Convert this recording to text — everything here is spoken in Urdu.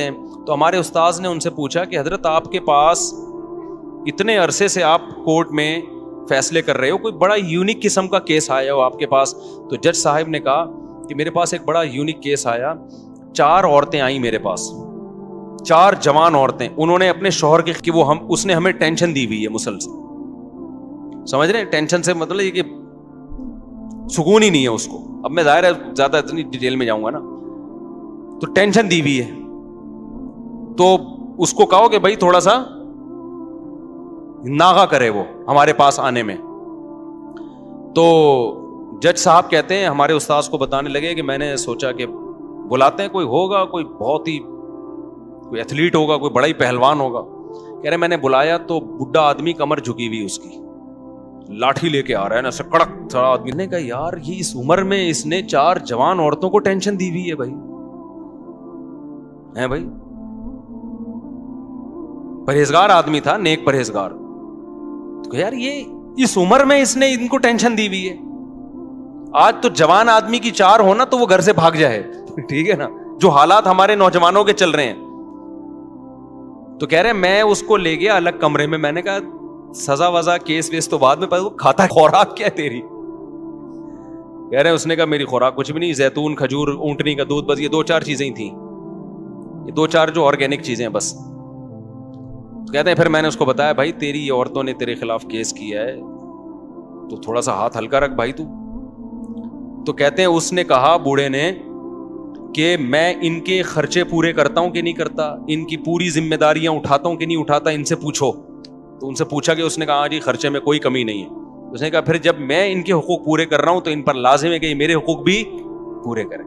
ہیں. تو ہمارے استاذ نے ان سے پوچھا کہ حضرت آپ کے پاس اتنے عرصے سے آپ کورٹ میں فیصلے کر رہے ہو, کوئی بڑا یونیک قسم کا کیس آیا ہو آپ کے پاس؟ تو جج صاحب نے کہا کہ میرے پاس ایک بڑا یونیک کیس آیا. 4 عورتیں آئیں میرے پاس, 4 جوان عورتیں. انہوں نے اپنے شوہر کے کہ وہ اس نے ہمیں ٹینشن دی ہوئی ہے مسلسل. سمجھ رہے ہیں ٹینشن سے مطلب یہ کہ سکون ہی نہیں ہے اس کو. اب میں ظاہر ہے زیادہ اتنی ڈیٹیل میں جاؤں گا نا, تو ٹینشن دی ہوئی ہے. تو اس کو کہو کہ بھائی تھوڑا سا ناغا کرے وہ ہمارے پاس آنے میں. تو جج صاحب کہتے ہیں ہمارے استاذ کو بتانے لگے کہ میں نے سوچا کہ بلاتے ہیں, کوئی ہوگا, کوئی بہت ہی کوئی ایتھلیٹ ہوگا, کوئی بڑا ہی پہلوان ہوگا. کہہ رہے میں نے بلایا تو بڈھا آدمی, کمر جھکی ہوئی اس کی, لاٹھی لے کے آ رہا ہے نا, ایسا کڑک سڑا آدمی. نے کہا یار یہ اس عمر میں اس نے 4 جوان عورتوں کو ٹینشن دی ہوئی ہے بھائی, ہیں بھائی. پرہیزگار آدمی تھا, نیک پرہیزگار. تو یار یہ اس عمر میں اس نے ان کو ٹینشن دی ہوئی ہے. آج تو جوان آدمی کی 4 ہونا تو وہ گھر سے بھاگ جائے, ٹھیک ہے نا, جو حالات ہمارے نوجوانوں کے چل رہے ہیں. تو کہہ رہے میں اس کو لے گیا الگ کمرے میں. میں نے کہا سزا وزا کیس ویس تو بعد میں, وہ کھاتا ہے, خوراک کیا ہے تیری؟ کہہ رہے اس نے کہا میری خوراک کچھ بھی نہیں, زیتون, کھجور, اونٹنی کا دودھ, بس یہ 2-4 چیزیں ہی تھیں, یہ 2-4 جو آرگینک چیزیں ہیں بس. کہتے ہیں پھر میں نے اس کو بتایا بھائی تیری عورتوں نے تیرے خلاف کیس کیا ہے تو تھوڑا سا ہاتھ ہلکا رکھ بھائی تو. تو کہتے ہیں اس نے کہا بوڑھے نے کہ میں ان کے خرچے پورے کرتا ہوں کہ نہیں کرتا, ان کی پوری ذمہ داریاں اٹھاتا ہوں کہ نہیں اٹھاتا, ان سے پوچھو. تو ان سے پوچھا کہ اس نے کہا جی خرچے میں کوئی کمی نہیں ہے. اس نے کہا پھر جب میں ان کے حقوق پورے کر رہا ہوں تو ان پر لازم ہے کہ یہ میرے حقوق بھی پورے کریں.